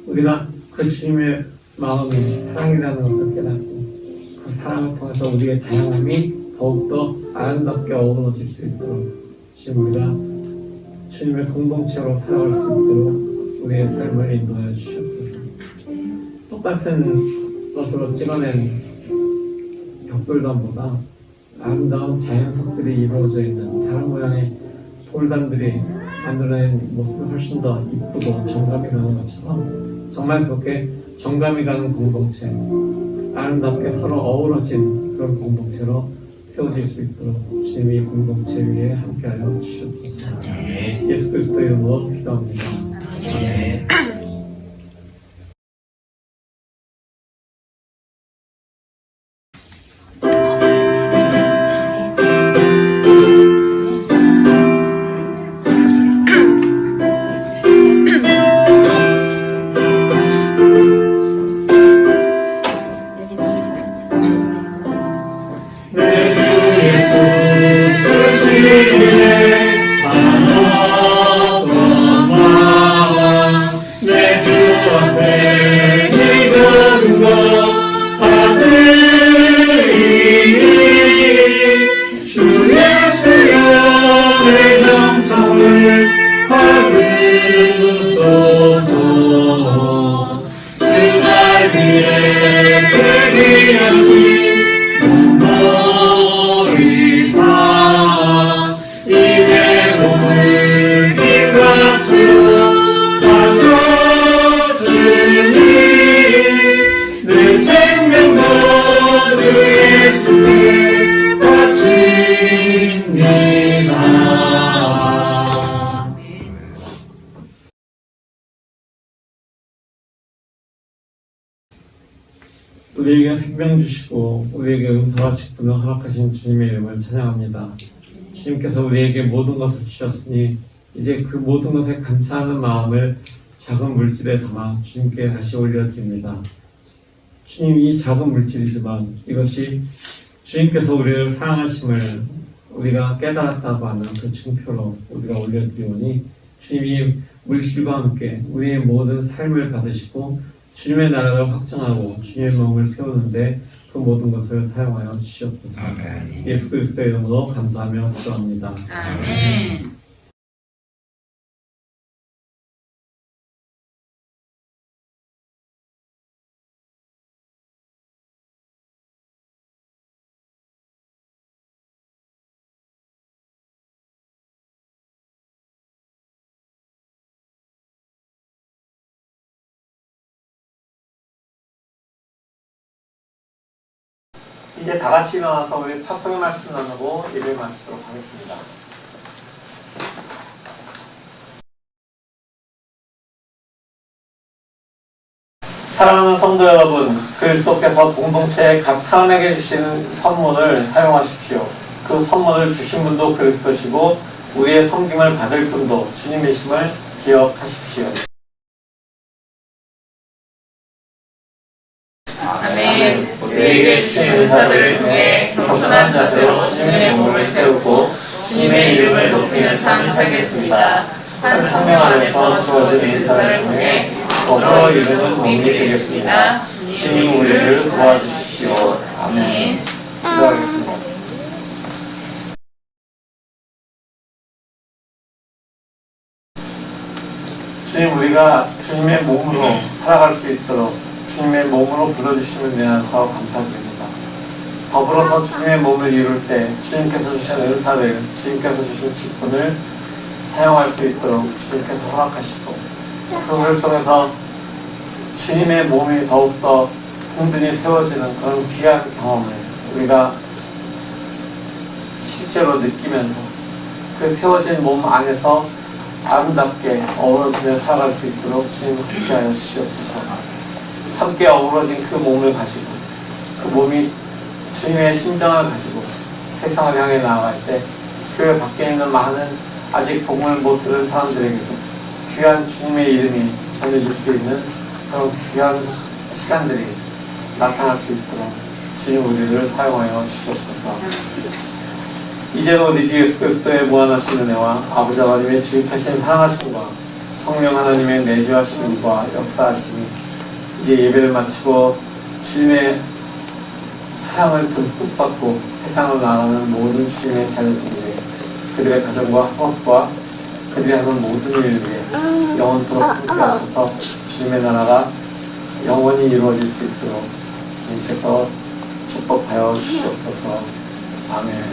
우리가 그 주님의 마음이 사랑이라는 것을 깨닫고 그 사랑을 통해서 우리의 다양함이 더욱더 아름답게 어우러질 수 있도록 지금 우리가 주님의 공동체로 살아갈 수 있도록 우리의 삶을 인도하여 주시옵소서. 똑같은 것으로 찍어낸 벽돌담보다 아름다운 자연석들이 이루어져 있는 다른 모양의 돌담들이 만들어낸 모습이 훨씬 더 이쁘고 정감이 가는 것처럼 정말 그렇게 정감이 가는 공동체, 아름답게 서로 어우러진 그런 공동체로 세워질 수 있도록 주님이 공동체 위에 함께하여 주시옵소서. 예수 그리스도의 이름으로 기도합니다. 아멘. 우리에게 생명 주시고 우리에게 은사와 직분을 허락하신 주님의 이름을 찬양합니다. 주님께서 우리에게 모든 것을 주셨으니 이제 그 모든 것에 감사하는 마음을 작은 물질에 담아 주님께 다시 올려드립니다. 주님, 이 작은 물질이지만 이것이 주님께서 우리를 사랑하심을 우리가 깨달았다고 하는 그 증표로 우리가 올려드리오니 주님이 물질과 함께 우리의 모든 삶을 받으시고 주님의 나라를 확증하고 주님의 몸을 세우는데 그 모든 것을 사용하여 주시옵소서. 예수 그리스도의 이름으로 감사하며 기도합니다. 아멘. 이제 다 같이 일어나서 우리 파송의 말씀 나누고 예배 마치도록 하겠습니다. 사랑하는 성도 여러분, 그리스도께서 공동체에 각 사람에게 주시는 선물을 사용하십시오. 그 선물을 주신 분도 그리스도시고 우리의 섬김을 받을 분도 주님이심을 기억하십시오. 아멘. 우리에게 주신 은사들을 통해 겸손한 자세로 주님의 몸을 세우고 주님의 이름을 높이는 삶을 살겠습니다. 한 성령 안에서 주어진 은사를 통해 더불어 이루는 몸이 되겠습니다. 주님 우리를 도와주십시오. 아멘. 기도하겠습니다. 주님, 우리가 주님의 몸으로 살아갈 수 있도록 주님의 몸으로 불러주심을 인하여서 감사드립니다. 더불어서 주님의 몸을 이룰 때 주님께서 주신 은사를, 주님께서 주신 직분을 사용할 수 있도록 주님께서 허락하시고 그것을 통해서 주님의 몸이 더욱더 든든히 세워지는 그런 귀한 경험을 우리가 실제로 느끼면서 그 세워진 몸 안에서 아름답게 어우러지며 살아갈 수 있도록 주님 함께하여 주시옵소서. 함께 어우러진 그 몸을 가지고 그 몸이 주님의 심정을 가지고 세상을 향해 나아갈 때 교회 밖에 있는 많은 아직 복음을 못 들은 사람들에게도 귀한 주님의 이름이 전해질 수 있는 그런 귀한 시간들이 나타날 수 있도록 주님 우리를 사용하여 주시옵소서. 이제는 우리 주 예수 그리스도의 무한하신 은혜와 아버지 하나님의 지극하신 사랑하심과 성령 하나님의 내주하심과 역사하심이 이제 예배를 마치고 주님의 사랑을 듬뿍 받고 세상을 나아가는 모든 주님의 자녀들에게 그들의 가정과 학업과 그들이 하는 모든 일을 위해 영원토록 함께하셔서 주님의 나라가 영원히 이루어질 수 있도록 주님께서 축복하여 주시옵소서. 아멘.